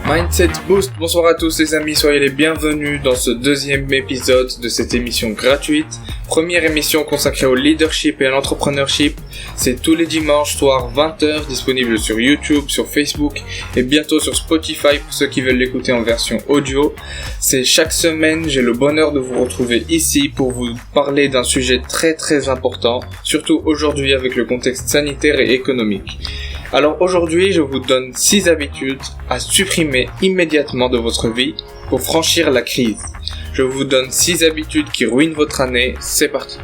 Mindset Boost, bonsoir à tous les amis, soyez les bienvenus dans ce deuxième épisode de cette émission gratuite. Première émission consacrée au leadership et à l'entrepreneurship. C'est tous les dimanches soir 20h, disponible sur YouTube, sur Facebook et bientôt sur Spotify pour ceux qui veulent l'écouter en version audio. C'est chaque semaine, j'ai le bonheur de vous retrouver ici pour vous parler d'un sujet très important, surtout aujourd'hui avec le contexte sanitaire et économique. Alors aujourd'hui, je vous donne 6 habitudes à supprimer immédiatement de votre vie pour franchir la crise. Je vous donne 6 habitudes qui ruinent votre année, c'est parti.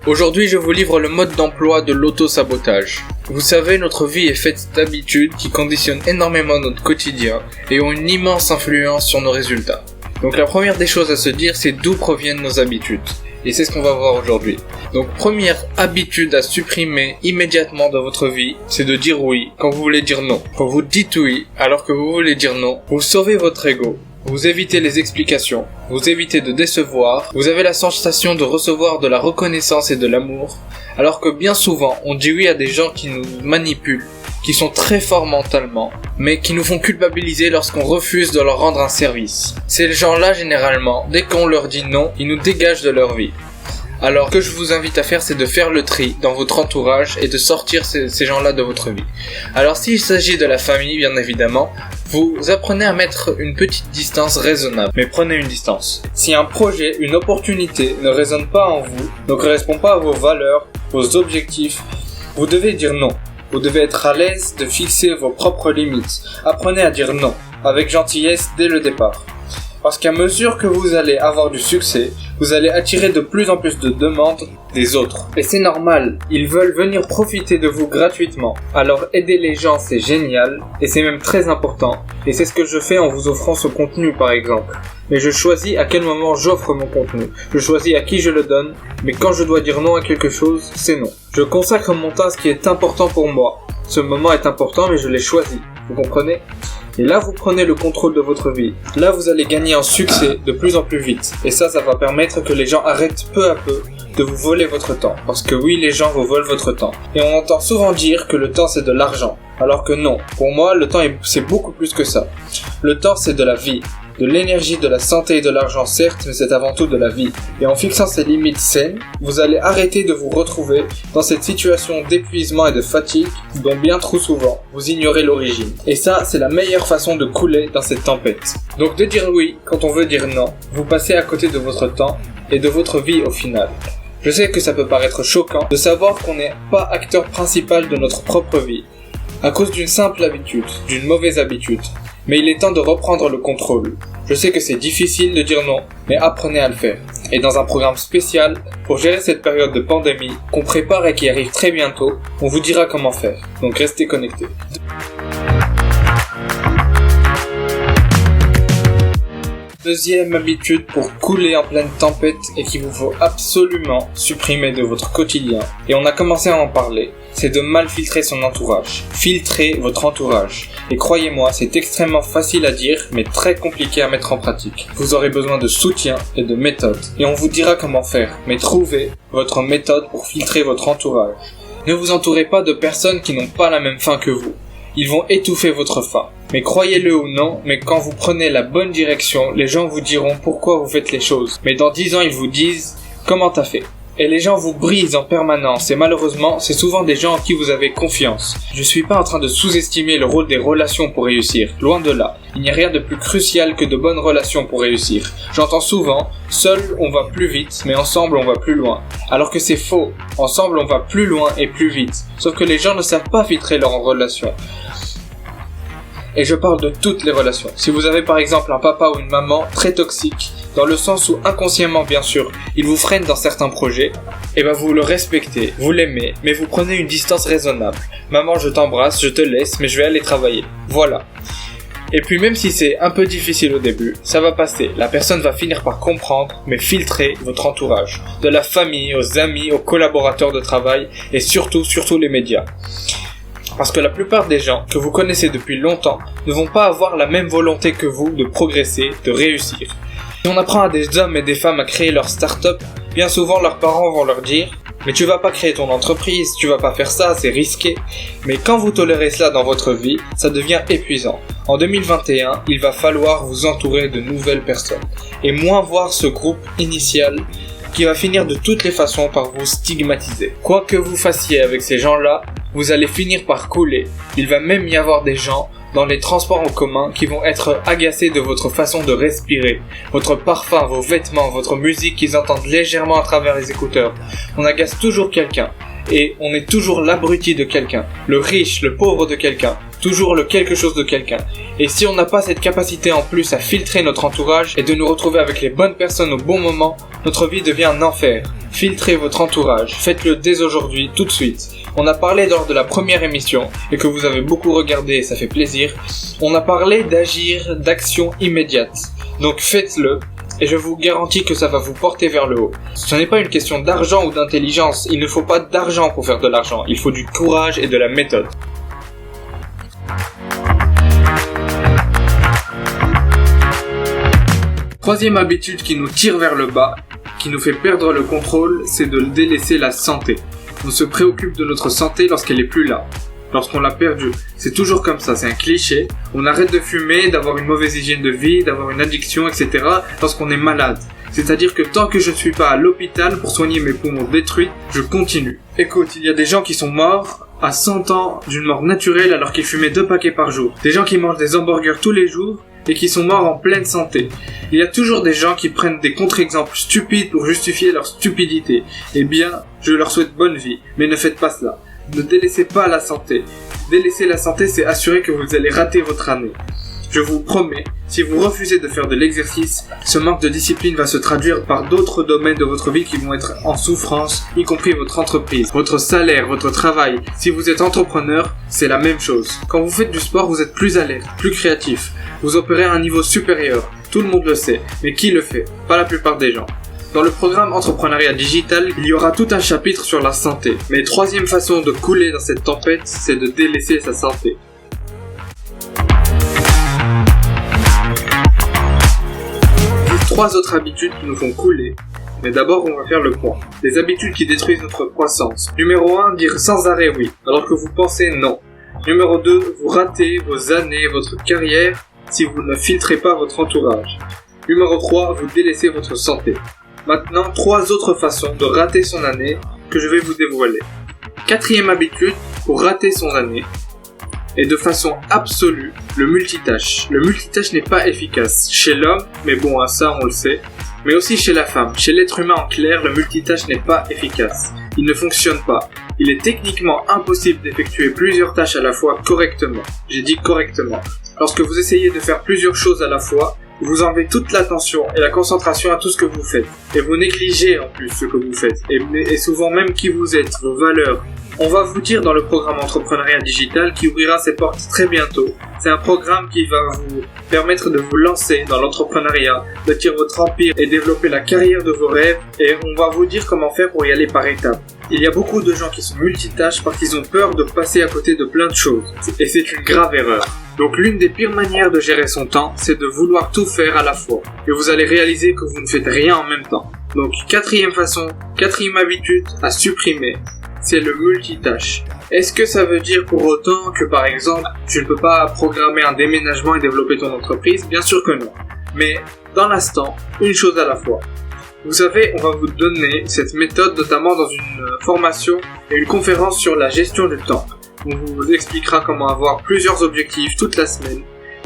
Aujourd'hui, je vous livre le mode d'emploi de l'auto-sabotage. Vous savez, notre vie est faite d'habitudes qui conditionnent énormément notre quotidien et ont une immense influence sur nos résultats. Donc la première des choses à se dire, c'est d'où proviennent nos habitudes. Et c'est ce qu'on va voir aujourd'hui. Donc première habitude à supprimer immédiatement dans votre vie, c'est de dire oui quand vous voulez dire non. Quand vous dites oui alors que vous voulez dire non, vous sauvez votre ego. Vous évitez les explications, vous évitez de décevoir, vous avez la sensation de recevoir de la reconnaissance et de l'amour, alors que bien souvent on dit oui à des gens qui nous manipulent, qui sont très forts mentalement, mais qui nous font culpabiliser lorsqu'on refuse de leur rendre un service. Ces gens-là, généralement, dès qu'on leur dit non, ils nous dégagent de leur vie. Alors, ce que je vous invite à faire, c'est de faire le tri dans votre entourage et de sortir ces gens-là de votre vie. Alors, s'il s'agit de la famille, bien évidemment, vous apprenez à mettre une petite distance raisonnable, mais prenez une distance. Si un projet, une opportunité ne résonne pas en vous, ne correspond pas à vos valeurs, vos objectifs, vous devez dire non. Vous devez être à l'aise de fixer vos propres limites. Apprenez à dire non, avec gentillesse dès le départ. Parce qu'à mesure que vous allez avoir du succès, vous allez attirer de plus en plus de demandes des autres. Et c'est normal, ils veulent venir profiter de vous gratuitement. Alors aider les gens, c'est génial, et c'est même très important. Et c'est ce que je fais en vous offrant ce contenu par exemple. Mais je choisis à quel moment j'offre mon contenu. Je choisis à qui je le donne, mais quand je dois dire non à quelque chose, c'est non. Je consacre mon temps à ce qui est important pour moi. Ce moment est important, mais je l'ai choisi. Vous comprenez ? Et là, vous prenez le contrôle de votre vie. Là, vous allez gagner en succès de plus en plus vite. Et ça va permettre que les gens arrêtent peu à peu de vous voler votre temps. Parce que oui, les gens vous volent votre temps. Et on entend souvent dire que le temps, c'est de l'argent. Alors que non. Pour moi, le temps, c'est beaucoup plus que ça. Le temps, c'est de la vie. De l'énergie, de la santé et de l'argent certes, mais c'est avant tout de la vie. Et en fixant ces limites saines, vous allez arrêter de vous retrouver dans cette situation d'épuisement et de fatigue dont bien trop souvent, vous ignorez l'origine. Et ça, c'est la meilleure façon de couler dans cette tempête. Donc de dire oui quand on veut dire non, vous passez à côté de votre temps et de votre vie au final. Je sais que ça peut paraître choquant de savoir qu'on n'est pas acteur principal de notre propre vie, à cause d'une simple habitude, d'une mauvaise habitude. Mais il est temps de reprendre le contrôle. Je sais que c'est difficile de dire non, mais apprenez à le faire. Et dans un programme spécial, pour gérer cette période de pandémie, qu'on prépare et qui arrive très bientôt, on vous dira comment faire. Donc restez connectés. Deuxième habitude pour couler en pleine tempête et qu'il vous faut absolument supprimer de votre quotidien, et on a commencé à en parler, c'est de mal filtrer son entourage. Filtrez votre entourage. Et croyez-moi, c'est extrêmement facile à dire, mais très compliqué à mettre en pratique. Vous aurez besoin de soutien et de méthode. Et on vous dira comment faire, mais trouvez votre méthode pour filtrer votre entourage. Ne vous entourez pas de personnes qui n'ont pas la même faim que vous. Ils vont étouffer votre faim. Mais croyez-le ou non, mais quand vous prenez la bonne direction, les gens vous diront pourquoi vous faites les choses. Mais dans 10 ans, ils vous disent « Comment t'as fait ?» Et les gens vous brisent en permanence, et malheureusement, c'est souvent des gens en qui vous avez confiance. Je suis pas en train de sous-estimer le rôle des relations pour réussir, loin de là. Il n'y a rien de plus crucial que de bonnes relations pour réussir. J'entends souvent, seul on va plus vite, mais ensemble on va plus loin. Alors que c'est faux, ensemble on va plus loin et plus vite. Sauf que les gens ne savent pas filtrer leurs relations. Et je parle de toutes les relations. Si vous avez par exemple un papa ou une maman très toxique, dans le sens où inconsciemment bien sûr, il vous freine dans certains projets, et vous le respectez, vous l'aimez, mais vous prenez une distance raisonnable. Maman, je t'embrasse, je te laisse, mais je vais aller travailler. Voilà. Et puis même si c'est un peu difficile au début, ça va passer. La personne va finir par comprendre, mais filtrez votre entourage. De la famille, aux amis, aux collaborateurs de travail, et surtout les médias. Parce que la plupart des gens que vous connaissez depuis longtemps ne vont pas avoir la même volonté que vous de progresser, de réussir. Si on apprend à des hommes et des femmes à créer leur start-up, bien souvent leurs parents vont leur dire Mais tu vas pas créer ton entreprise, tu vas pas faire ça, c'est risqué. Mais quand vous tolérez cela dans votre vie, ça devient épuisant. En 2021, il va falloir vous entourer de nouvelles personnes et moins voir ce groupe initial qui va finir de toutes les façons par vous stigmatiser. Quoi que vous fassiez avec ces gens-là, vous allez finir par couler. Il va même y avoir des gens dans les transports en commun qui vont être agacés de votre façon de respirer, votre parfum, vos vêtements, votre musique qu'ils entendent légèrement à travers les écouteurs. On agace toujours quelqu'un. Et on est toujours l'abruti de quelqu'un, le riche, le pauvre de quelqu'un, toujours le quelque chose de quelqu'un. Et si on n'a pas cette capacité en plus à filtrer notre entourage et de nous retrouver avec les bonnes personnes au bon moment, notre vie devient un enfer. Filtrez votre entourage, faites-le dès aujourd'hui, tout de suite. On a parlé lors de la première émission, et que vous avez beaucoup regardé et ça fait plaisir, on a parlé d'agir, d'action immédiate. Donc faites-le. Et je vous garantis que ça va vous porter vers le haut. Ce n'est pas une question d'argent ou d'intelligence, il ne faut pas d'argent pour faire de l'argent, il faut du courage et de la méthode. Troisième habitude qui nous tire vers le bas, qui nous fait perdre le contrôle, c'est de délaisser la santé. On se préoccupe de notre santé lorsqu'elle est plus là. Lorsqu'on l'a perdu. C'est toujours comme ça, c'est un cliché. On arrête de fumer, d'avoir une mauvaise hygiène de vie, d'avoir une addiction, etc. lorsqu'on est malade. C'est-à-dire que tant que je ne suis pas à l'hôpital pour soigner mes poumons détruits, je continue. Écoute, il y a des gens qui sont morts à 100 ans d'une mort naturelle alors qu'ils fumaient 2 paquets par jour. Des gens qui mangent des hamburgers tous les jours et qui sont morts en pleine santé. Il y a toujours des gens qui prennent des contre-exemples stupides pour justifier leur stupidité. Eh bien, je leur souhaite bonne vie, mais ne faites pas cela. Ne délaissez pas la santé. Délaisser la santé, c'est assurer que vous allez rater votre année. Je vous promets, si vous refusez de faire de l'exercice, ce manque de discipline va se traduire par d'autres domaines de votre vie qui vont être en souffrance, y compris votre entreprise, votre salaire, votre travail. Si vous êtes entrepreneur, c'est la même chose. Quand vous faites du sport, vous êtes plus alerte, plus créatif. Vous opérez à un niveau supérieur. Tout le monde le sait. Mais qui le fait? Pas la plupart des gens. Dans le programme Entrepreneuriat Digital, il y aura tout un chapitre sur la santé. Mais troisième façon de couler dans cette tempête, c'est de délaisser sa santé. Il y a 3 autres habitudes qui nous font couler. Mais d'abord, on va faire le point. Les habitudes qui détruisent notre croissance. Numéro 1, dire sans arrêt oui, alors que vous pensez non. Numéro 2, vous ratez vos années, votre carrière, si vous ne filtrez pas votre entourage. Numéro 3, vous délaissez votre santé. Maintenant, 3 autres façons de rater son année que je vais vous dévoiler. 4e habitude pour rater son année est de façon absolue le multitâche. Le multitâche n'est pas efficace chez l'homme, mais bon, ça on le sait, mais aussi chez la femme. Chez l'être humain en clair, le multitâche n'est pas efficace. Il ne fonctionne pas. Il est techniquement impossible d'effectuer plusieurs tâches à la fois correctement. J'ai dit correctement. Lorsque vous essayez de faire plusieurs choses à la fois, vous enlevez toute l'attention et la concentration à tout ce que vous faites. Et vous négligez en plus ce que vous faites. Et souvent même qui vous êtes, vos valeurs. On va vous dire dans le programme Entrepreneuriat Digital qui ouvrira ses portes très bientôt. C'est un programme qui va vous permettre de vous lancer dans l'entrepreneuriat, bâtir votre empire et développer la carrière de vos rêves. Et on va vous dire comment faire pour y aller par étapes. Il y a beaucoup de gens qui sont multitâches parce qu'ils ont peur de passer à côté de plein de choses. Et c'est une grave erreur. Donc l'une des pires manières de gérer son temps, c'est de vouloir tout faire à la fois. Et vous allez réaliser que vous ne faites rien en même temps. Donc 4e habitude à supprimer, c'est le multitâche. Est-ce que ça veut dire pour autant que par exemple, tu ne peux pas programmer un déménagement et développer ton entreprise? Bien sûr que non. Mais dans l'instant, une chose à la fois. Vous savez, on va vous donner cette méthode notamment dans une formation et une conférence sur la gestion du temps. On vous expliquera comment avoir plusieurs objectifs toute la semaine,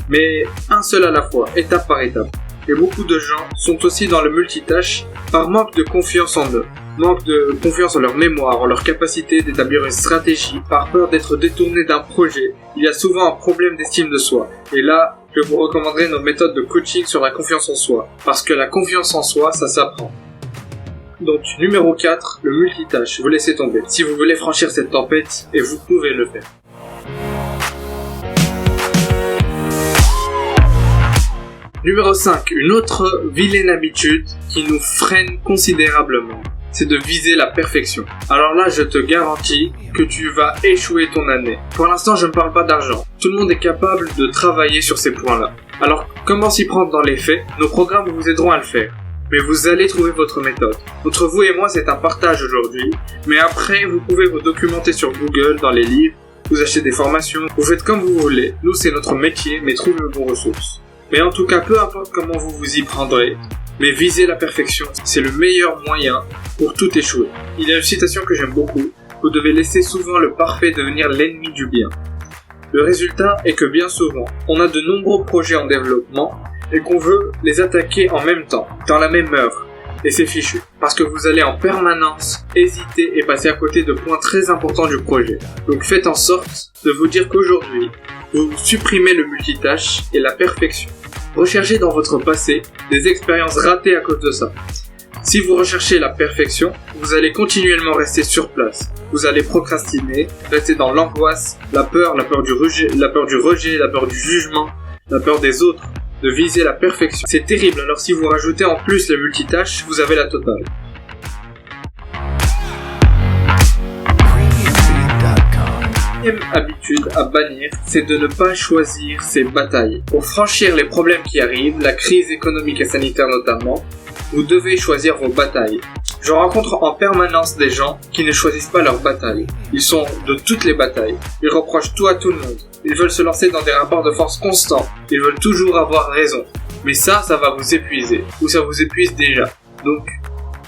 mais un seul à la fois, étape par étape. Et beaucoup de gens sont aussi dans le multitâche par manque de confiance en eux, manque de confiance en leur mémoire, en leur capacité d'établir une stratégie, par peur d'être détourné d'un projet. Il y a souvent un problème d'estime de soi. Et là, je vous recommanderai nos méthodes de coaching sur la confiance en soi, parce que la confiance en soi, ça s'apprend. Donc, numéro 4, le multitâche, vous laissez tomber. Si vous voulez franchir cette tempête, et vous pouvez le faire. Numéro 5, une autre vilaine habitude qui nous freine considérablement, c'est de viser la perfection. Alors là, je te garantis que tu vas échouer ton année. Pour l'instant, je ne parle pas d'argent. Tout le monde est capable de travailler sur ces points-là. Alors, comment s'y prendre dans les faits? Nos programmes vous aideront à le faire. mais vous allez trouver votre méthode. Entre vous et moi, c'est un partage aujourd'hui, mais après, vous pouvez vous documenter sur Google, dans les livres, vous achetez des formations, vous faites comme vous voulez. Nous, c'est notre métier, mais trouvez vos ressources. Mais en tout cas, peu importe comment vous vous y prendrez, mais visez la perfection, c'est le meilleur moyen pour tout échouer. Il y a une citation que j'aime beaucoup, vous devez laisser souvent le parfait devenir l'ennemi du bien. Le résultat est que bien souvent, on a de nombreux projets en développement et qu'on veut les attaquer en même temps, dans la même heure. Et c'est fichu, parce que vous allez en permanence hésiter et passer à côté de points très importants du projet. Donc faites en sorte de vous dire qu'aujourd'hui, vous supprimez le multitâche et la perfection. Recherchez dans votre passé des expériences ratées à cause de ça. Si vous recherchez la perfection, vous allez continuellement rester sur place. Vous allez procrastiner, rester dans l'angoisse, la peur du rejet, la peur du jugement, la peur des autres, de viser la perfection. C'est terrible, alors si vous rajoutez en plus le multitâche, vous avez la totale. Deuxième habitude à bannir, c'est de ne pas choisir ses batailles. Pour franchir les problèmes qui arrivent, la crise économique et sanitaire notamment, vous devez choisir vos batailles. Je rencontre en permanence des gens qui ne choisissent pas leurs batailles. Ils sont de toutes les batailles. Ils reprochent tout à tout le monde. Ils veulent se lancer dans des rapports de force constants. Ils veulent toujours avoir raison. Mais ça va vous épuiser. Ou ça vous épuise déjà. Donc,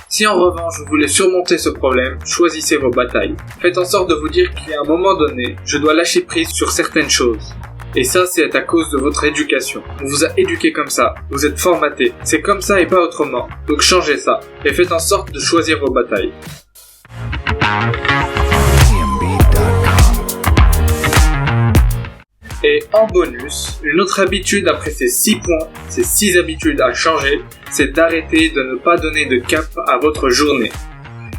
si en revanche vous voulez surmonter ce problème, choisissez vos batailles. Faites en sorte de vous dire qu'à un moment donné, je dois lâcher prise sur certaines choses. Et ça, c'est à cause de votre éducation. On vous a éduqué comme ça. Vous êtes formaté. C'est comme ça et pas autrement. Donc changez ça. Et faites en sorte de choisir vos batailles. Et en bonus, une autre habitude après ces 6 points, ces 6 habitudes à changer, c'est d'arrêter de ne pas donner de cap à votre journée.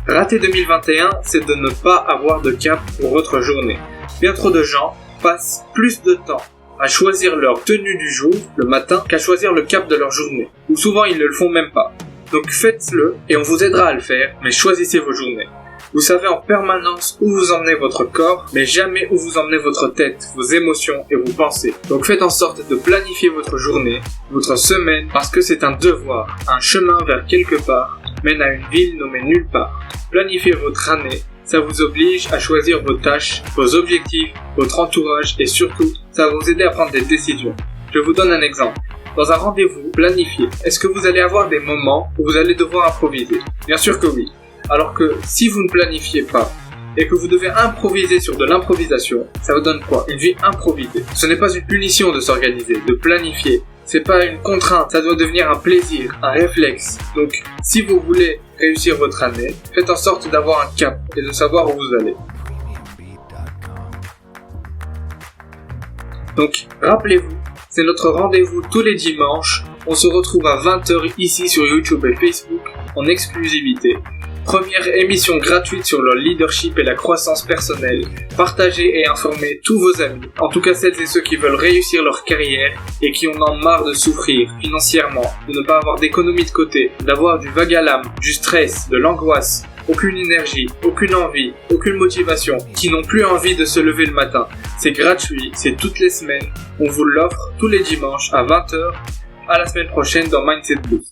Rater 2021, c'est de ne pas avoir de cap pour votre journée. Bien trop de gens passent plus de temps à choisir leur tenue du jour, le matin, qu'à choisir le cap de leur journée. Ou souvent, ils ne le font même pas. Donc faites-le et on vous aidera à le faire, mais choisissez vos journées. Vous savez en permanence où vous emmenez votre corps, mais jamais où vous emmenez votre tête, vos émotions et vos pensées. Donc faites en sorte de planifier votre journée, votre semaine, parce que c'est un devoir. Un chemin vers quelque part mène à une ville nommée nulle part. Planifiez votre année. Ça vous oblige à choisir vos tâches, vos objectifs, votre entourage et surtout, ça va vous aider à prendre des décisions. Je vous donne un exemple. Dans un rendez-vous planifié, est-ce que vous allez avoir des moments où vous allez devoir improviser? Bien sûr que oui. Alors que si vous ne planifiez pas et que vous devez improviser sur de l'improvisation, ça vous donne quoi? Une vie improvisée. Ce n'est pas une punition de s'organiser, de planifier. C'est pas une contrainte, ça doit devenir un plaisir, un réflexe. Donc, si vous voulez réussir votre année, faites en sorte d'avoir un cap et de savoir où vous allez. Donc, rappelez-vous, c'est notre rendez-vous tous les dimanches. On se retrouve à 20h ici sur YouTube et Facebook en exclusivité. Première émission gratuite sur le leadership et la croissance personnelle. Partagez et informez tous vos amis, en tout cas celles et ceux qui veulent réussir leur carrière et qui en ont marre de souffrir financièrement, de ne pas avoir d'économie de côté, d'avoir du vague à l'âme, du stress, de l'angoisse, aucune énergie, aucune envie, aucune motivation, qui n'ont plus envie de se lever le matin. C'est gratuit, c'est toutes les semaines, on vous l'offre tous les dimanches à 20h. À la semaine prochaine dans Mindset Boost.